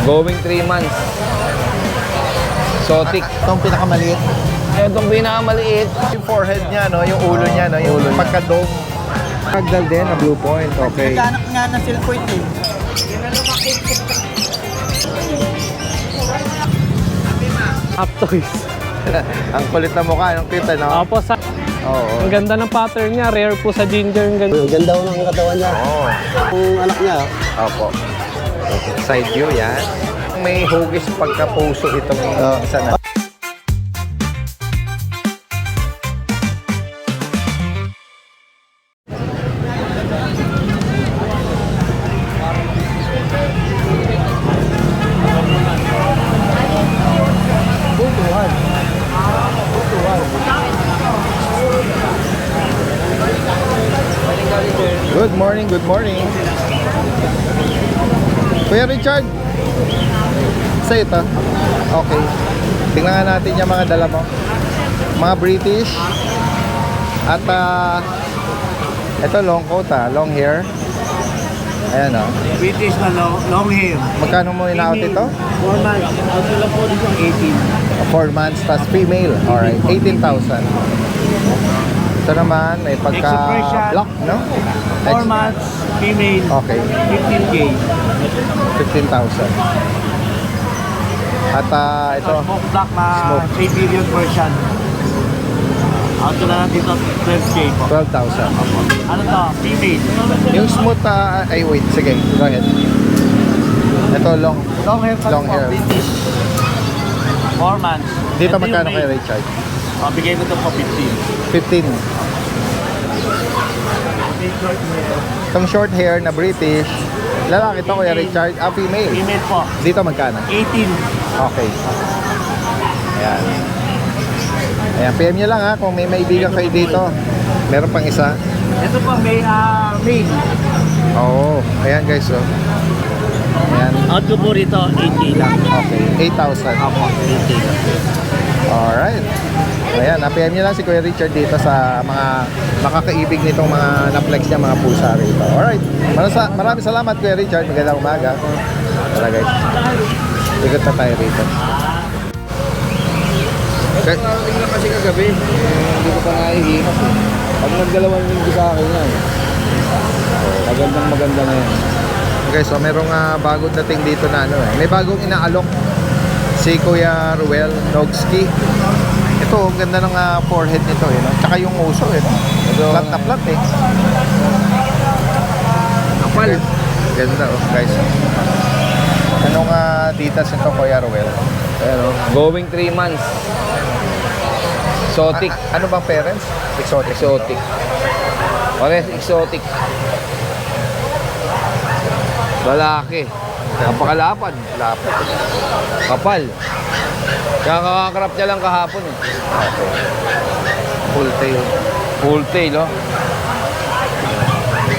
Going 3 months. Exotic. Itong pinakamaliit. Itong pinakamaliit. Yung forehead niya, no? Yung ulo niya, no? Yung Ulo niya. pagka-dome. Magdal din na Blue Point. Okay. Nagkanak nga ng silpoint eh. Up toys. Ang kulit na mukha, ang cute, no? Opo, sa Oo. ang ganda ng pattern niya. Rare po sa ginger. Ang ganda. Ang ganda ko ng katawan niya. Oo. Ang anak niya, Opo. Side view, yan. May hugis pagka-puso itong isa na. Good morning, good morning. Kuya Richard, sa ito. Okay. Tingnan nga natin yung mga dala mo. Mga British. At ito long coat long hair. Ayan British na long hair. Magkano mo in-out ito? 4 months. Out ko lang po dito 4 months, plus female. Alright, 18,000. Ito naman, may pagka-block, no? 4 months, female. Okay, 15K. 15,000. At ito, Smoke black na Smoke. 3 period version. Out ko lang dito 12K po. 12,000. Ano to? Female. Yung smooth, ay wait, sige, go ahead. Ito, long Long hair pa Long po, hair. British. 4 months. Dito Ito magkano yung kay male. Richard? Bigay ko ito po 15. 15. Itong short hair na British, lalaki to Kuya Richard, female. Female po. Dito magkano? 18. Okay. Ayan. Ayan, PM nyo lang kung may maibigan kayo dito. Meron pang isa. Ito po may male. Oo. Ayan guys, Ayan. Out ko po rito 8K lang. Okay. 8,000. Opo, 8K lang. Alright. Ayan, PM nyo lang si Kuya Richard dito sa mga makakaibig nitong mga na-flex niya, mga pusa rito. Alright. Maraming salamat Kuya Richard. Magandang umaga. Tara guys. Ikot na tayo rito. Narating lang kasi kagabi. Hindi ko pa naihimas eh. Pag nagdalawang linggo sa akin yan. Maganda na yan. Okay, so merong bagong dating dito na may bagong inaalok si Kuya Ruel Nogski. Ito, ang ganda ng forehead nito no? Tsaka yung uso Flat na flat Kapal. Ganda guys. Anong details nito Kuya Ruel? Ayan Going 3 months. Exotic. Ano bang parents? Exotic. Exotic. Pares exotic. Lalaki. Napakalapad. Lapad. Kapal. Kaya kakakrap niya lang kahapon eh. Okay. Full tail. Full tail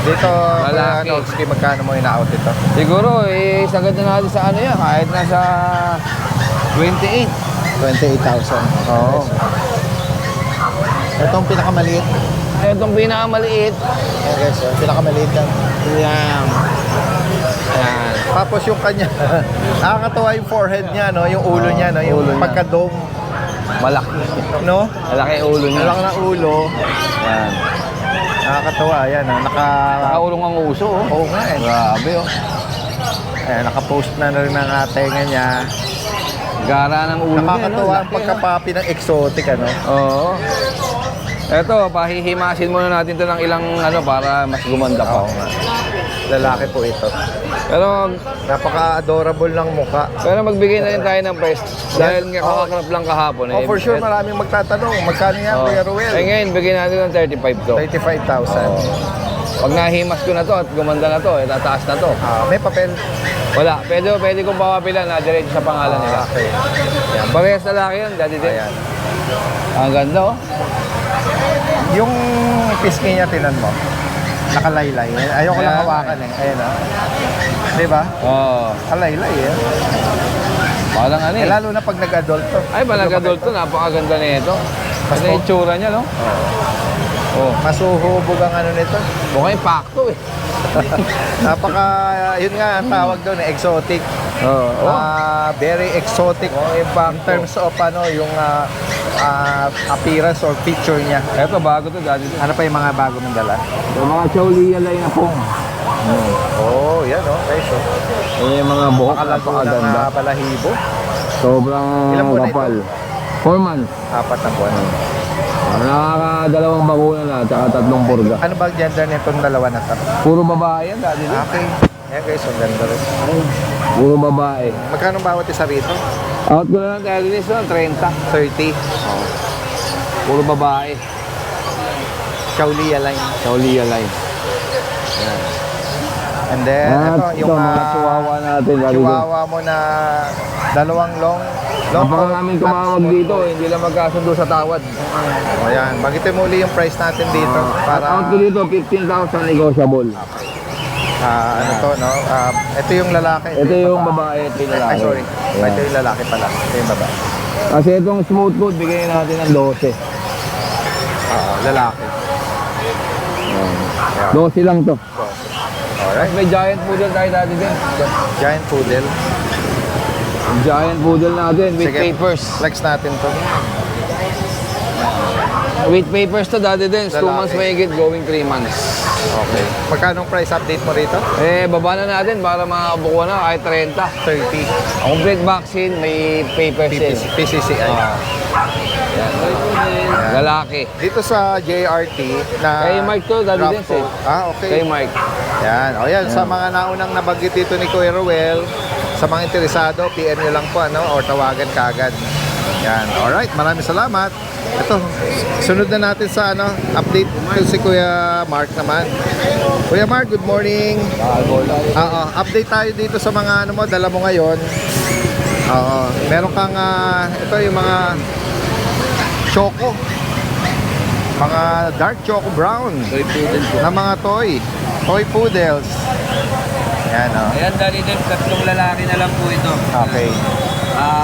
Dito, Kuya Lalaki. Nogski, magkano mo ina-out ito? Siguro sagad na natin sa ano yan. Kahit nasa 28. 28,000. Oo. Itong pinakamaliit. Itong pinakamaliit. Ayan guys, pinakamaliit yan. Yan. Yan. Tapos yung kanya, nakakatawa yung forehead niya, no? Yung ulo niya, no? Yung ulo niya. pagka-dome, Malaki. no? Malaki yung ulo niya. Walang na ulo. Yan. Nakakatawa, ayan, Nakaulong ang uso Oo nga Grabe Ayan, nakapost na rin ang tenga niya. Gara ng ulo Nakakatawa niya. ang pagkapapi ng exotic, ano? Oo. Eto, pahihimasin muna natin to ng ilang para mas gumanda pa. Oo nga. Lalaki po ito. Pero Napaka-adorable ng mukha. magbigay na rin tayo ng price. Dahil nga kakakrap lang kahapon. Oh, for sure, maraming magtatanong. Magkano yan, Kuya Ruel? Ngayon, bigyan natin ng 35 to. 35,000. Pag nahimas ko na to at gumanda na to, tataas na to. May papel. Wala. Pwede kong papapilan na diretso sa pangalan nila. Okay. Yan. Parehas lalaki yun, daddy din. Ayan. Ang ganda Yung pisngi niya, tinan mo. Nakalaylay. Ayoko lang Ayan. hawakan Ayan Di ba? Oo. Kalaylay Parang ano eh. Lalo na pag nag-adult to. Ay, pag nag-adult to, napakaganda na ito. Kasi yung itsura niya, no? Oo. Masuhubog ang ano nito. Mukhang pakto eh. Napaka, yun nga ang tawag doon, exotic. Very exotic in terms of yung appearance or picture niya. Ito, bago to, Daddy. Ano pa yung mga bago mong dala? So, mga Chaulia line na pong. Oh, yan okay. So, Eh, mga buhok, makalago napakaganda. ng balahibo. Sobrang Ilan buwan na kapal. 4 months. 4 na buwan. Nakakadalawang bakuna na, tsaka 3 purga. Ano ba ang gender nitong dalawa na to? Puro babae yan, Daddy. Okay. Yan guys, ang ganda rin. Puro babae. Magkano bawat isa rito? Out ko na lang, Daddy, so 30. 30. Puro babae. Chaulia line. Chaulia line. And then, ito yung mga chihuahua natin, Daddy. chihuahua mo na dalawang long Kapag namin tumawag dito, hindi lang magkasundo sa tawad. Ayan, bagitin mo uli yung price natin dito para Out ko dito, 15,000 negotiable. ano to, no? Ito yung lalaki. Ito yung babae, ito yung lalaki. Ay, sorry. Ayan. Ito yung lalaki pala. Ito yung babae. Kasi itong smooth coat, bigyan natin ng 12. Lalaki. 12 lang to. Alright. May giant poodle tayo dati din. Giant poodle. Giant poodle natin with Sige, papers. flex natin to. With papers to dati din. 2 Lalaki. months mahigit, going 3 months. Okay. Magkano price update mo rito? Eh, baba na natin para makabukuha na kahit 30. 30. Complete vaccine, may papers din. PCCI. Lalaki. Dito sa JRT na Kay Mike to, dati din, Rough coat. Okay. Kay Mike. Yan. O yan, sa mga naunang nabanggit dito ni Kuya Ruel, sa mga interesado, PM nyo lang po, ano, or tawagan kaagad. Yan. Alright, maraming salamat. Ito, sunod na natin sa update ko si Kuya Mark naman. Kuya Mark, good morning. Update tayo dito sa mga dala mo ngayon. Meron kang, ito yung mga choco. Mga dark choco brown. Toy poodle po. Na mga toy poodles. Yan, Ayan, dali din, 3 lalaki na lang po ito. Okay.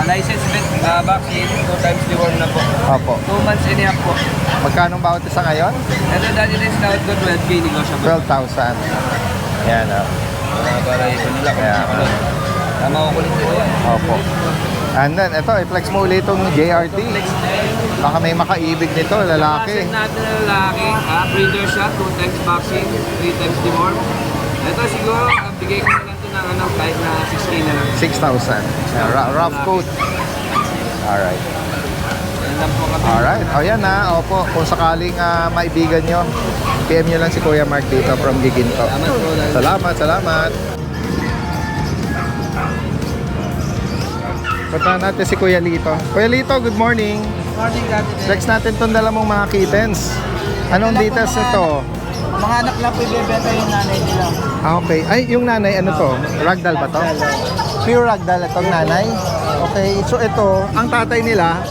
License vaccine, 2 times deworm na po. Opo. 2 months and a half po. Magkano bawat isa ngayon? Ito, dali din, scout ko 12K negotiable. 12,000. Yan, Para ito nila kung Kaya, nakakulot. Tama ko kulit po yan. Opo. And then, ito, i-flex mo ulit itong JRT. Baka may makaibig nito, lalaki. Asset natin na lalaki, breeder siya, 2 times vaccine, 3 times deworm. Ito siguro, bigay ko na lang ito ng kahit na 6K na lang. 6,000. Rough coat. Alright. Yan lang po kami. Alright. O yan na. Opo. Kung sakaling maibigan nyo, PM nyo lang si Kuya Mark dito from Giginto. Salamat. Punta natin si Kuya Lito. Kuya Lito, good morning. Morning, Daddy. Flex natin itong dala mong mga kittens. Anong details nito? Mga anak lang po ibebenta yung nanay nila. Okay. Ay, yung nanay, ano to? Ragdoll ba to? Pure ragdoll itong nanay? Okay. So ito, ang tatay nila,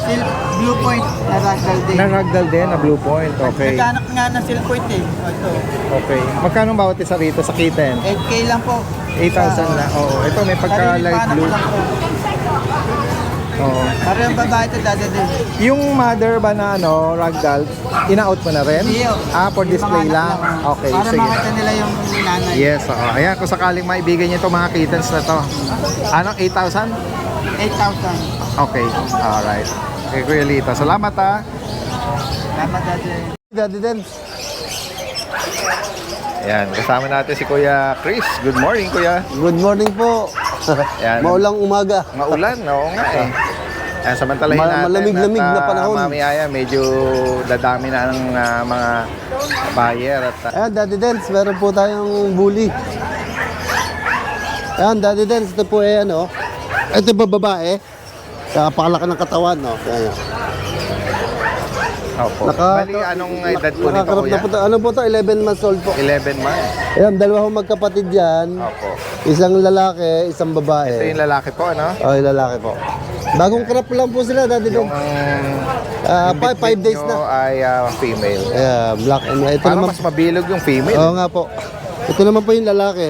Blue Point na ragdoll din. na ragdoll din, na Blue Point. Okay. Nagkaanak nga ng Silk Point eh. Ito. Okay. Magkano bawat isa rito sa kitten? 8K lang po. 8,000 na. Oo. Ito may pagka Sarili light pa anak blue. lang po. Oo. Para yung babae ito, Daddy din. Yung mother ba na ragdoll, ina-out mo na rin? Iyo. For Yung display mga anak lang. Okay, Para sige. makita nila yung nanay. Yes, oo. Ayan, kung sakaling maibigan niyo itong mga kittens na to. Ano, 8,000? 8,000. Okay. Alright. Okay, Kuya Lito. Salamat Tama, Daddy. Daddy Dens. Ayan, kasama natin si Kuya Chris. Good morning, Kuya. Good morning po. Yan. Maulang umaga. Maulan, oo nga eh. Ayan, samantalahin natin. Malamig-lamig na panahon. Mamaya medyo dadami na ng mga buyer. At, Ayan, Daddy Dens, meron po tayong bully. Ayan, Daddy Dens, ito po eh, ito ba babae? Pakalaki ng katawan, no? Ayan. opo. Bali, anong edad po nito, nakakarap Kuya? na po to. Ano po to? 11 months old po. 11 months. Ayan, dalawa kong magkapatid yan. Opo. Isang lalaki, isang babae. Ito yung lalaki po, ano? Oh, yung lalaki po. Bagong crop lang po sila, Daddy Yung Dens. 5 days nyo na. ay female. Ayan, black and white. Ito Parang naman, mas mabilog yung female. oo nga po. Ito naman po yung lalaki.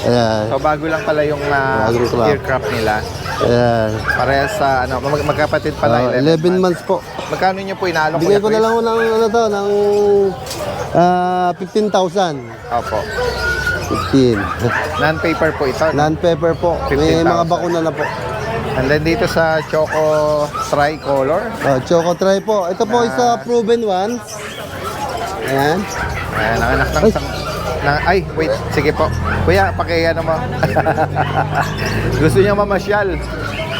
Ayan. So bago lang pala yung Bagong crop. earcraft nila. Ayan. Parehas sa magkapatid pala, 11 months po. Magkano nyo po inaalok? Bigay ko Kuya na lang Chris? ng 15,000. Opo. 15. Non-paper po ito. No? Non-pepper po. May 15,000. mga bakuna na po. And then dito sa Choco Tricolor. Choco Try po. Ito po is proven ones. Ayan. Ayan, ang anak ng ay, wait. Sige po. Kuya, pakiano mo. Gusto niya mamasyal.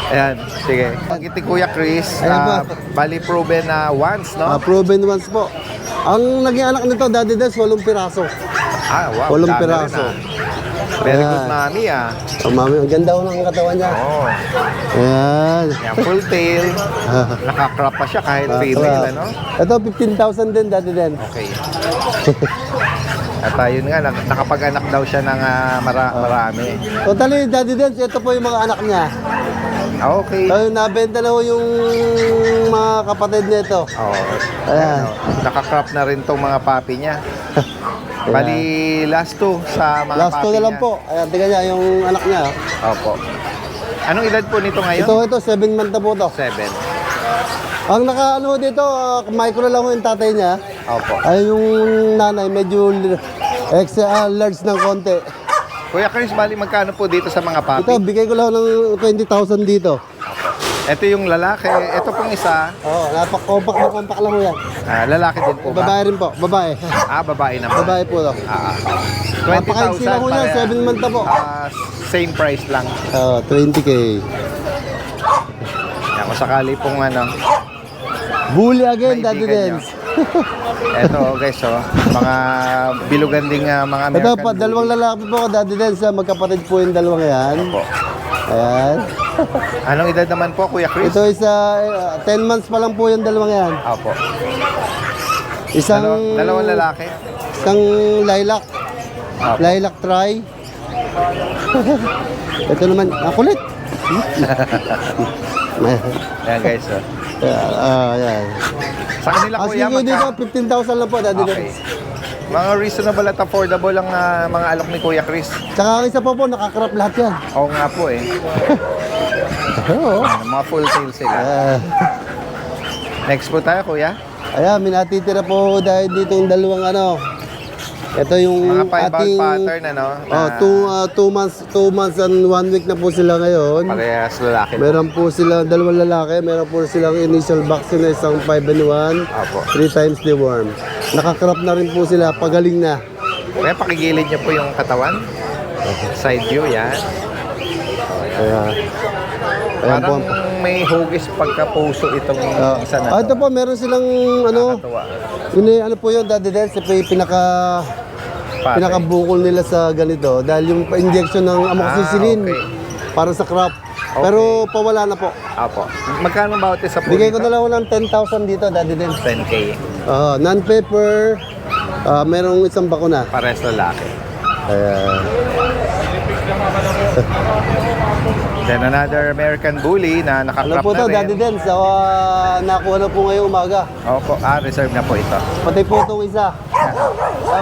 Ayan, sige. Pagkiti Kuya Chris, Ayan po. bali proven na once, no? Proven ones po. Ang naging anak nito, Daddy Des, 8 piraso. Wow. 8 dami piraso. rin, Very good, Ayan. mami, Mami, ang ganda ko ng katawan niya. Oh, Ayan. yan, full tail. Nakakrap pa siya kahit female, ano? Ito, 15,000 din, Daddy Den. Okay. At yun nga, nakapag-anak daw siya ng marami. Totally, Daddy Den, ito po yung mga anak niya. Okay. So, nabenta na ho yung mga kapatid nito. Oh, Ayan. nakakrap na rin tong mga papi niya. Bali, last two sa mga Last papi two na lang niya. po. Ayan, tingnan niya yung anak niya. Opo. Anong edad po nito ngayon? Ito, 7 months na po to. 7. Ang naka-ano dito, micro lang ho yung tatay niya. Opo. Ay, yung nanay, medyo extra large ng konti. Kuya Chris, bali magkano po dito sa mga papi? Ito, bigay ko lang ng 20,000 dito. Ito yung lalaki. Ito pong isa, Oo, compact lang ho yan. lalaki din po ba? Babae rin po, babae. Babae naman. Babae po to. 20,000 sila ho yan, 7 months na po. Same price lang. 20K. Yan, kung sakali pong Bully again, Daddy Maibigan Dens. Eto guys, mga biluganding mga American. Ito pa, dalawang lalaki po, Daddy Dens. Magkapatid po yung dalawang yan. Po. Ayan. Anong edad naman po, Kuya Chris? Ito is 10 months pa lang po yung dalawang yan. Opo. Isang Dalawang lalaki. Isang lilac. Opo. Lilac try. Ito naman, kulit. Ayan guys. Ayan. Sa kanila Kuya, Asking ko dito, 15,000 lang po, Daddy Okay. Dens. Mga reasonable at affordable ang mga alok ni Kuya Chris. Tsaka ang isa pa po, nakakrap lahat yan. Oo nga po eh. Oo. Mga full tail sila. Next po tayo, Kuya. Ayan, may natitira po dahil dito yung dalawang ano. Ito yung Mga piebald ating pattern, ano? two months and 1 week na po sila ngayon. Parehas lalaki. Meron po sila dalawang lalaki, meron po silang initial vaccine na isang 5-in-1, Apo. 3 times deworm. Nakakrap na rin po sila, pagaling na. Kaya pakigilid niyo po yung katawan. Side view, yan. Ayan. Ayan po. Parang may hugis pagka-puso itong isa na Ito po, meron silang ano, Nakakatuwa. ano po yun, Daddy Dens, ito yung Patay. pinakabukol nila sa ganito dahil yung injection ng amoxicillin okay. para sa crop. Pero pawala na po. Apo. Magkano bawat isa po Bigay ko dito? na lang ng 10,000 dito, Daddy Dens. 10K. Non-paper, merong isang bakuna. Pares lalaki. Ayan. Then another American Bully na Ano nakakrap po na to, rin. Daddy Dens? Nakuha na po ngayong umaga. Opo, reserve na po ito. Pati po itong isa.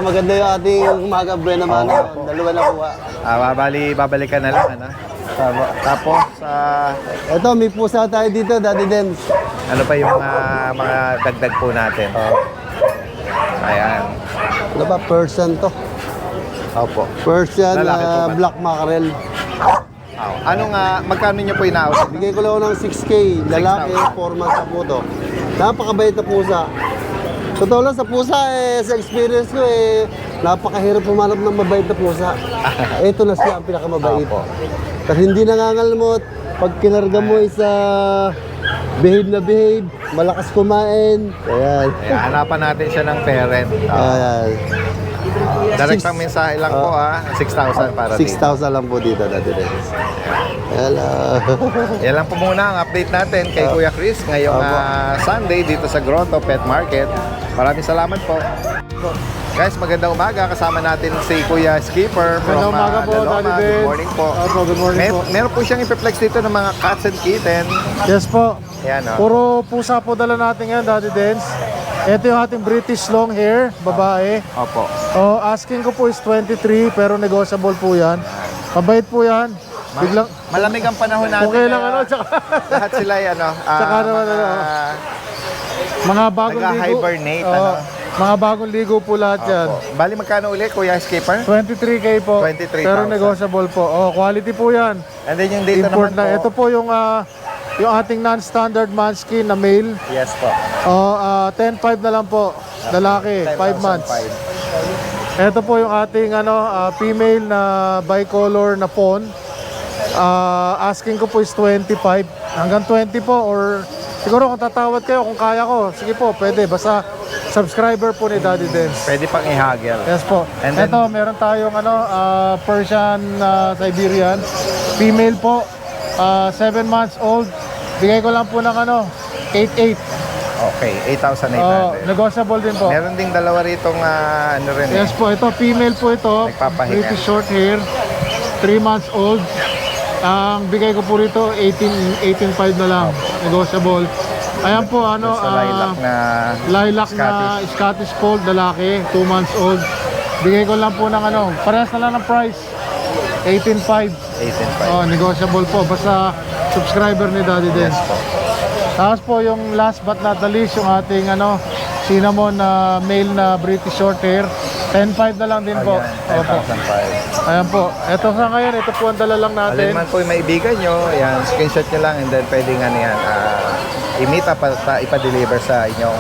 Maganda yung ating umaga, Buena Mana. Dalawa na kuha. Babalikan na lang, ano? Tapos, Ito, may pusa tayo dito, Daddy Dens. ano pa yung mga dagdag po natin? Ayan. Ano ba, Persian to? Opo. Persian Lalaki po ba? black mackerel. Magkano niyo po inaawat? Bigay ko lang ng 6K. Lalaki, 4 months na po to. Napakabait na pusa. Totoo lang sa pusa, sa experience ko, napakahirap pumanap ng mabait na pusa. Ito na siya ang pinakamabait. Opo. Kasi hindi nangangalmot. Pag kinarga mo isa behave na behave, malakas kumain. Ayan. Ayan, hanapan natin siya ng parent. Ayan. Direct ang mensahe lang po 6,000 para dito. 6,000 lang po dito, Daddy Dens. Hello. Yan lang po muna ang update natin kay Kuya Chris ngayong Sunday dito sa Grotto Pet Market. Maraming salamat po. Guys, magandang umaga. Kasama natin si Kuya Skipper from Magandang umaga po, Daloma. Daddy Good Dens. morning po. Good morning po. Meron po siyang ipiplex dito ng mga cats and kitten. Yes po. Yan Puro pusa po dala natin yan, Daddy Dens. Ito yung ating British long hair, babae. Opo. Asking ko po is 23 pero negotiable po yan. Mabait po yan. Biglang Malamig ang panahon natin. okay lang kaya tsaka lahat sila Tsaka naman, mga bagong ligo. nag-hibernate. Mga bagong ligo po lahat yan. Opo. Bali, magkano ulit, Kuya Skipper? 23K po. 23,000. Pero negotiable po. Oh, quality po yan. And then yung data Import naman na. po. Ito po yung ating non-standard manskin na male. Yes po. 10.5 na lang po. Lalaki, 5 months. 10,500. Ito po yung ating female na bicolor na fawn. Asking ko po is 25. Hanggang 20 po or siguro kung tatawad kayo kung kaya ko. Sige po, pwede. Basta subscriber po ni Daddy Dance. Pwede pang ihagel. Yes po. And then- Ito, meron tayong Persian Siberian. Female po. 7 months old. Bigay ko lang po ng 8.8. Okay, 8,800. Negotiable din po. Meron ding dalawa ritong ano rin Yes po, ito female po ito. Nagpapahinga. Pretty short hair. 3 months old. Ang bigay ko po rito 18.5 na lang. Negotiable. Ayan po Sa lilac na lilac na Scottish Fold lalaki, 2 months old. Bigay ko lang po ng parehas na lang ng price. 18.5. 18,500. Negotiable po basta subscriber ni Daddy Yes Dance. po. Tapos po yung last but not the least, yung ating cinnamon na male na British short hair. 10.5 na lang din po. Ayan, Opo. 10,500. Ayan po. Ito sa ngayon, ito po ang dala lang natin. Alin man po yung maibigan nyo, yan, screenshot nyo lang and then pwedeng yan, i-meet up at ipa-deliver sa inyong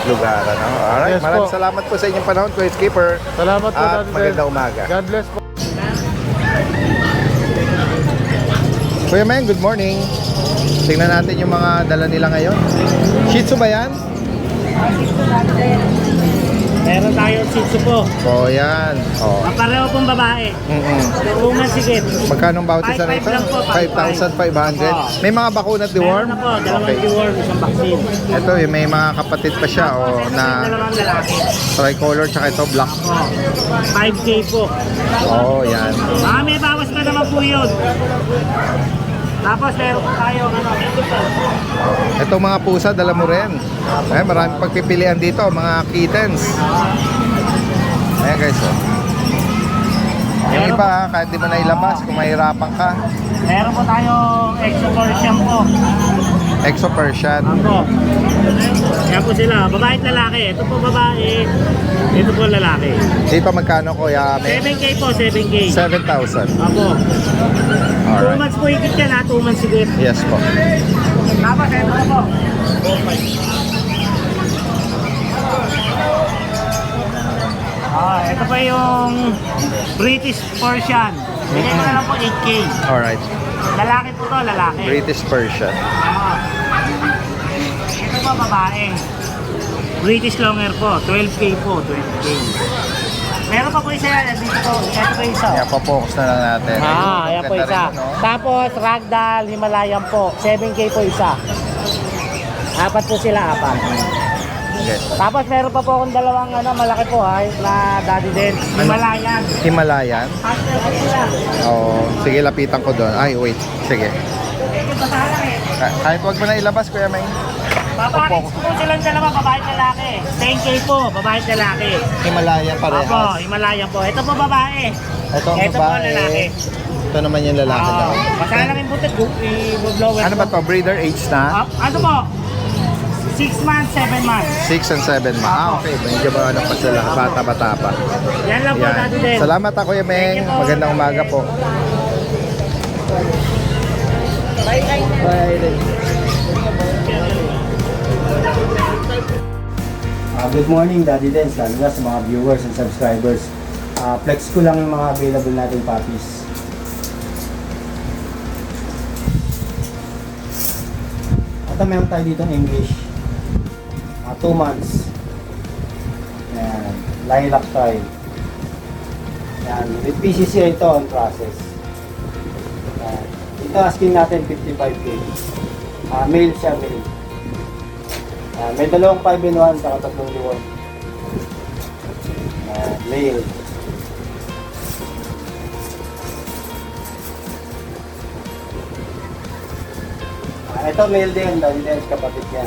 lugar. Ano? Alright, Yes maraming po. salamat po sa inyong panahon, Kuya Skipper. Salamat po, At Daddy magandang Dance. umaga. God bless po. Kuya Meng, good morning. Tingnan natin yung mga dala nila ngayon. Shih Tzu ba yan? Meron tayo Shih Tzu po. O yan. O. Pareho pong babae. Tumungan sigit. Magkano ang bawat isa 5,500 nito? lang po, 5,500. May mga bakuna at deworm? Meron na po, dalawang Okay. deworm, isang vaccine. Ito, may mga kapatid pa siya na Dalawang lalaki. tricolor tsaka ito black. 5K po. Oh, yan. May bawas na naman po yun. Tapos meron po tayo Itong mga pusa, dala mo rin. Eh, maraming pagpipilian dito, mga kittens. Ayan guys, oh. Yung iba, kahit di mo na ilabas, kung mahirapan ka. Meron po tayong Exo Persian po. Exo Persian. Ako. Yan po sila, babae at lalaki. Ito po babae, ito po lalaki. Dito magkano, Kuya Meng? 7K po, 7K. 7,000. Ako. 2 Alright. months po higit yan ha, 2 months higit. Yes po. Tapos ito po. Ito pa yung British Persian. Bigay ko na lang po 8K. Alright. Lalaki po to, lalaki. British Persian. Ito po babae. British Longhair po, 12K po, 12K. Meron pa po isa yan, dito po, ito po isa. Kaya pa-focus na lang natin. Ayan po Ganda isa. rin, no? Tapos Ragdoll Himalayan po, 7K po isa. Apat po sila, apat. Yes. Tapos meron pa po akong dalawang malaki po ha, na Daddy Dance. Himalayan. Himalayan. After po sila. Oh, sige, lapitan ko doon. Ay, wait. Sige. Ito basahan eh. Kahit wag mo na ilabas, Kuya Meng. Papakits ko po silang dalawa, babae at lalaki. 10K po, babae at lalaki. Himalayan Opo, parehas. Himalayan po. Ito po babae. Ito ang Ito po babae. lalaki. Ito naman yung lalaki daw. Basahan lang yung butot, i-blower Ano ba to? Breeder age na? Ano po? 6 months, 7 months. 6 and 7 months. Okay. Medyo ba ano pa sila? Bata-bata pa. Yan lang po Yan. Daddy Dance. Salamat ako, Kuya Meng. Thank you po. Magandang umaga po. Good morning, Daddy Dance, lalo na sa mga viewers and subscribers. Flex ko lang yung mga available nating puppies. At meron tayo dito English. 2 months. Ayan, lilac tayo. Ayan, with PCCI ito on process. Ayan. Ito asking natin 55K. Male siya, male. May dalawang 5 in 1 saka tatlong deworm. Male. Ito male din, dahil din kapatid niya.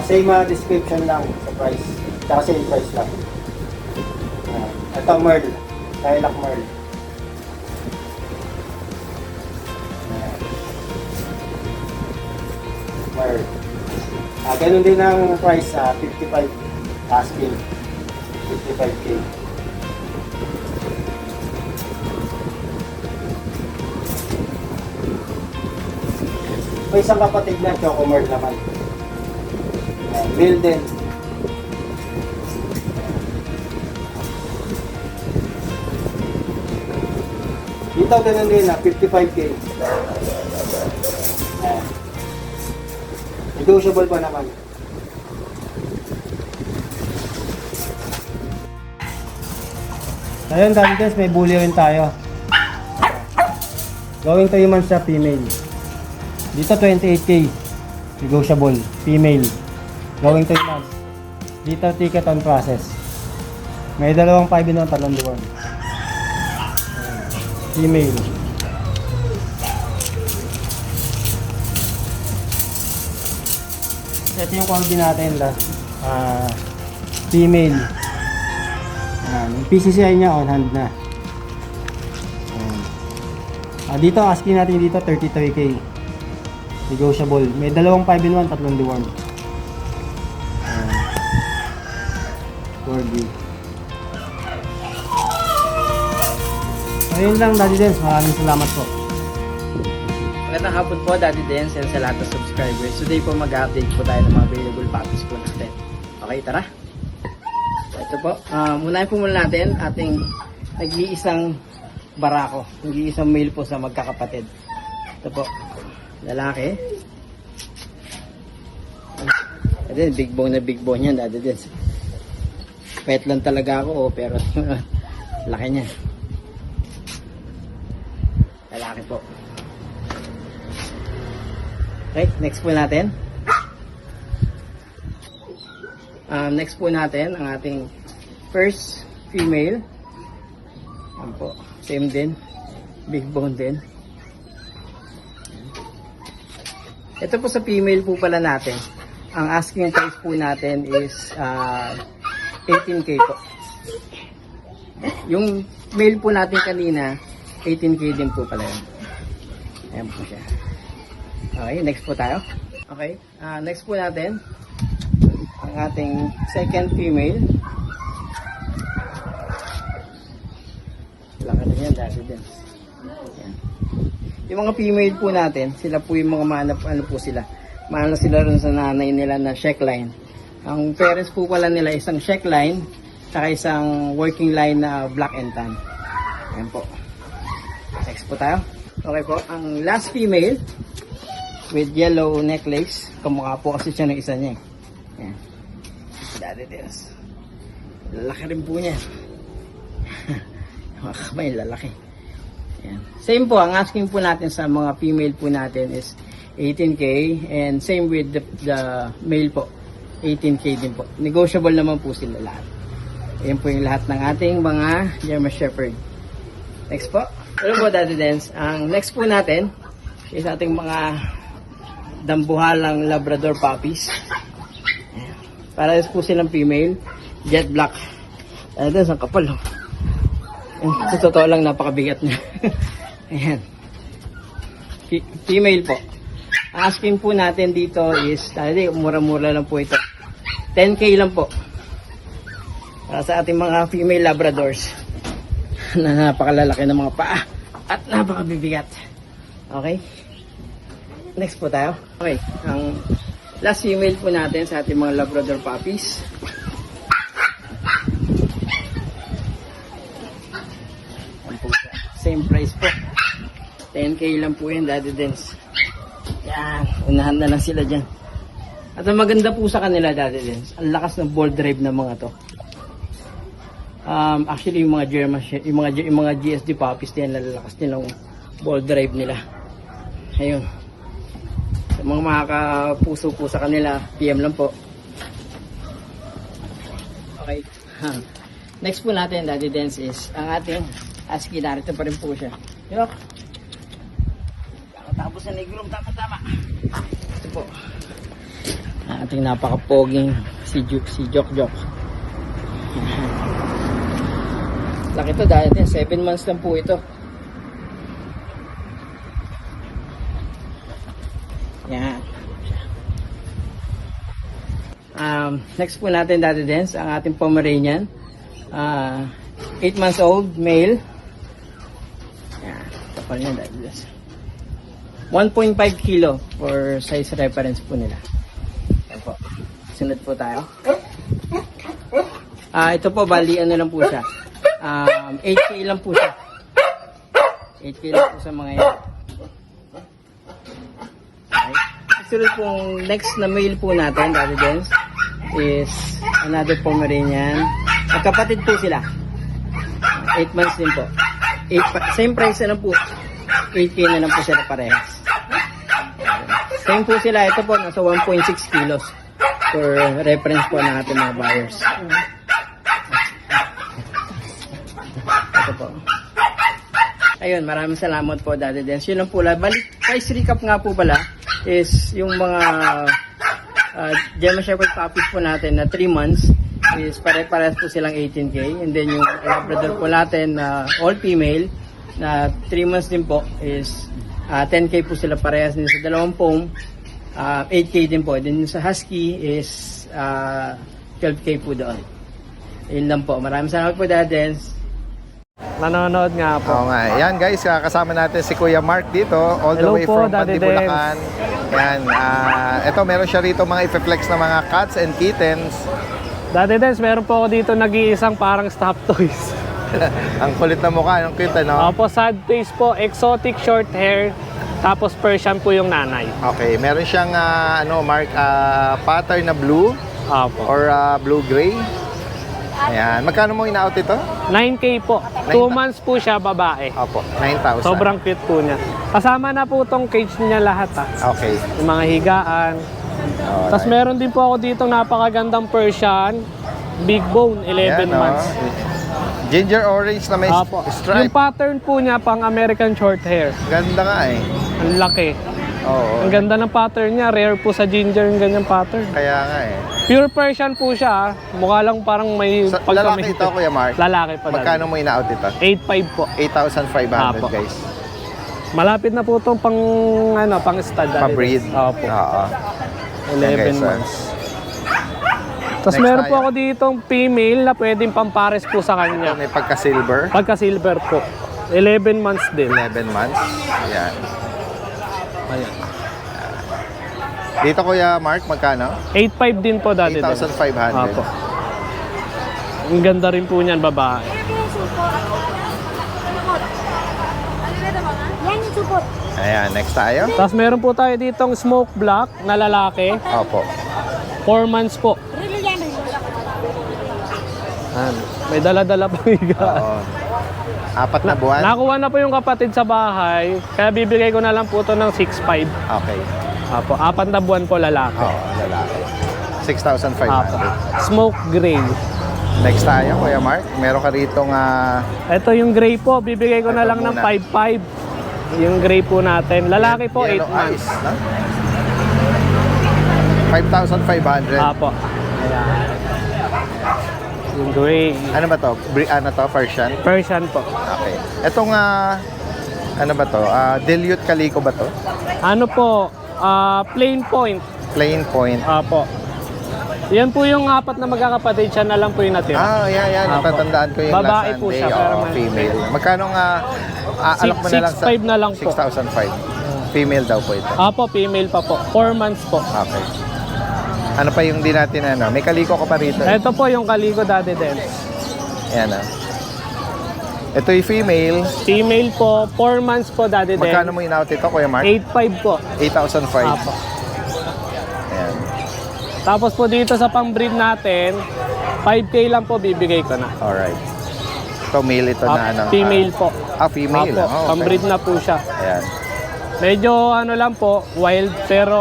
Same description lang sa price. Tsaka same price lang. Ito Merl. Lilac Merl. Merl. Ganun din ang price sa 55 asking. 55K. May isang kapatid na Chocomart naman. Bill din. Dito ganun din na 55K. Negotiable pa naman. Ayun, dami guys, may bully rin tayo. Going 3 months sa female. Dito 28K. Negotiable. Female. Going 3 months. Dito ticket on process. May dalawang 5 in 1, talong duwan. Female. Ito yung quality natin last. Female. Yung PCCI niya on hand na. Dito asking natin dito 33K. Negotiable. May dalawang 5 in 1, tatlong deworm. 4B. Ayun lang, Daddy Dens. Maraming salamat po. Magandang hapon po, Daddy Dens, and sa lahat ng subscribers. Today po mag-update po tayo ng mga available puppies po natin. Okay, tara. Ito po. Unahin po muna natin ating nag-iisang barako. Nag-iisang male po sa magkakapatid. Ito po. Lalaki. Ito yung big bone yan, Daddy Dens. Pet lang talaga ako, pero laki niya. Lalaki po. Okay, next po natin. Next po natin ang ating first female. Yan po. Same din. Big bone din. Ito po sa female po pala natin. Ang asking price po natin is 18K po. Yung male po natin kanina, 18K din po pala yun. Ayan po siya. Okay, next po tayo. Okay, next po natin ang ating second female. Laki na yan, Daddy Dens. Ayan. Yung mga female po natin, sila po yung mga ano po sila. Maano sila rin sa nanay nila na check line. Ang parents po pala nila isang check line, saka isang working line na black and tan. Ayan po. Next po tayo. Okay po, ang last female with yellow necklace. Kamukha po kasi siya ng isa niya. Ayan. Daddy Dens. Lalaki rin po niya. Mga kamay, lalaki. Ayan. Same po, ang asking po natin sa mga female po natin is 18K. And same with the male po. 18K din po. Negotiable naman po sila lahat. Ayan po yung lahat ng ating mga German Shepherd. Next po. Ano po, Daddy Dens? Ang next po natin is ating mga dambuhalang Labrador puppies. Para po silang female. Jet black. Daddy Dens, ang kapal. Sa totoo lang, napakabigat niya. Ayan. Female po. Ang asking po natin dito is, mura-mura lang po ito. 10K lang po. Para sa ating mga female Labradors. Na napakalalaki ng mga paa. At napakabibigat. Okay. Next po tayo. Okay. Ang last female po natin sa ating mga Labrador puppies. Same price po. 10K lang po yun, Daddy Dens. Yan. Unahan na lang sila dyan. At ang maganda po sa kanila, Daddy Dens, ang lakas ng ball drive ng mga to. Actually, yung mga German, yung mga GSD puppies din, lalakas nilang ball drive nila. Ayun. Sa mga makakapuso po sa kanila, PM lang po. Okay. Next po natin, Daddy Dens, is ang ating husky. Narito pa rin po siya. Yok. Tapos na negrom, tama. Ito po. Ating napaka-poging si Jok. Laki ito dahil 7 months lang po ito. Yan. Next po natin, Daddy Dance, ang ating Pomeranian. 8 months old, male. Yan, tapal niya, Daddy Dance. 1.5 kilo for size reference po nila. Yan po. Sunod po tayo. Ito po, bali ano lang po siya. 8K lang po siya. 8K lang po sa mga yan. Okay. Sunod pong next na male po natin, Daddy Dance, is another Pomeranian. Magkapatid po sila. 8 months din po. Same price na lang po. 8K na lang po sila parehas. Same po sila. Ito po, nasa 1.6 kilos for reference po ng ating mga buyers. Ito po. Ayun, maraming salamat po, Daddy Dance. Yun lang po. Balik, price recap nga po pala is yung mga German Shepherd puppies po natin na 3 months is pare-parehas po silang 18K. And then yung Labrador po natin na all female na 3 months din po is 10K po sila parehas din sa dalawang pong 8K din po. Then sa Husky is 12K po doon. Yun lang po. Maraming salamat po, Daddy Dance. Nanonood nga po. Oo nga. Yan guys, kasama natin si Kuya Mark dito, all the Hello way po, from Daddy Pandibulacan. Yan. Ito, meron siya rito mga i-flex na mga cats and kittens. Daddy Dance, meron po ako dito nag-iisang parang stop toys. Ang kulit na mukha, ang cute, no? Opo, sad face po, exotic short hair, tapos Persian po yung nanay. Okay, meron siyang Mark, pattern na blue Opo. or blue-gray. Ayan. Magkano mo in-out ito? 9K po. 2 months po siya, babae. Opo, 9,000. Sobrang cute po niya. Kasama na po tong cage niya lahat Okay. Yung mga higaan. Tapos meron din po ako dito napakagandang Persian, big bone, 11 Ayan, months. Ginger orange na may Opo. stripe. Yung pattern po niya pang American short hair. Ganda nga eh. Ang laki. Oo. Ang ganda ng pattern niya. Rare po sa ginger yung ganyang pattern. Kaya nga eh. Pure Persian po siya. Mukha lang parang may Lalaki ito, Kuya Mark? Lalaki pa. Magkano mo in-out ito? 8.5 po. 8,500 Apo. guys. Malapit na po itong pang stud. Pa-breed. Opo. Oo. 11 Yan, guys, months. Tapos Next meron po tayo. ako ditong female na pwedeng pampares po sa kanya. May pagka-silver. Pagka silver po. 11 months din. 11 months. Yan. Ayan. Dito, Kuya Mark, magkano? 8.5 din po dati. 8,500. Opo. Ang ganda rin po niyan, babae. Ayan, next tayo. Tapos meron po tayo ditong smoke black na lalaki. Opo. 4 months po. Ayan. May dala-dala pang higaan. Oo. 4 na buwan. Nakuha na po yung kapatid sa bahay. Kaya bibigay ko na lang po ito ng 6.5. Okay. Apo, 4 na buwan po lalaki. Oo, lalaki. 6,500. Apo. Smoke gray. Next tayo, Kuya Mark. Meron ka rito Ito yung gray po. Bibigay ko na Ito lang ng muna. 5.5. Yung gray po natin. Lalaki po, 8 yellow months. eyes, no? 5,500. Apo. Ayan. Yung gray. Ano ba to? Ano to? Persian? Persian po. Okay. Itong ano ba to? Dilute Calico ba to? Ano po? Plain point. Plain point. Apo. Yan po yung 4 na magkakapatid. Siya na lang po yung natira. Yan. Apo. Natatandaan ko yung Babae last po Sunday. siya, pero Oo, may- female. Magkano alok mo na lang sa 6.5 na lang po. 6,500. Female daw po ito. Apo, female pa po. 4 months po. Okay. Ano pa yung di natin May kaliko ka pa rito. Ito po yung Calico Daddy Dance. Ayan Ito yung female. Female po, 4 months po Daddy Dance. Magkano mo in-out ito, Kuya Mark? 8.5 po. 8,500. Apo. Ayan. Tapos po dito sa pang-breed natin, 5K lang po bibigay ko na. Alright. Ito male ito na ano. Female po. Female. Apo, Okay. pang-breed na po siya. Ayan. Medyo ano lang po, wild, pero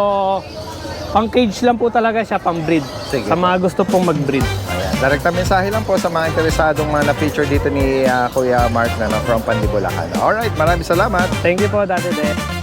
pang-cage lang po talaga siya, pang-breed. Sige. Sa mga gusto pong mag-breed. Ayan. Direkta mensahe lang po sa mga interesadong na-feature dito ni Kuya Mark na from Pandibulacan. Alright, maraming salamat. Thank you po, Daddy Dance.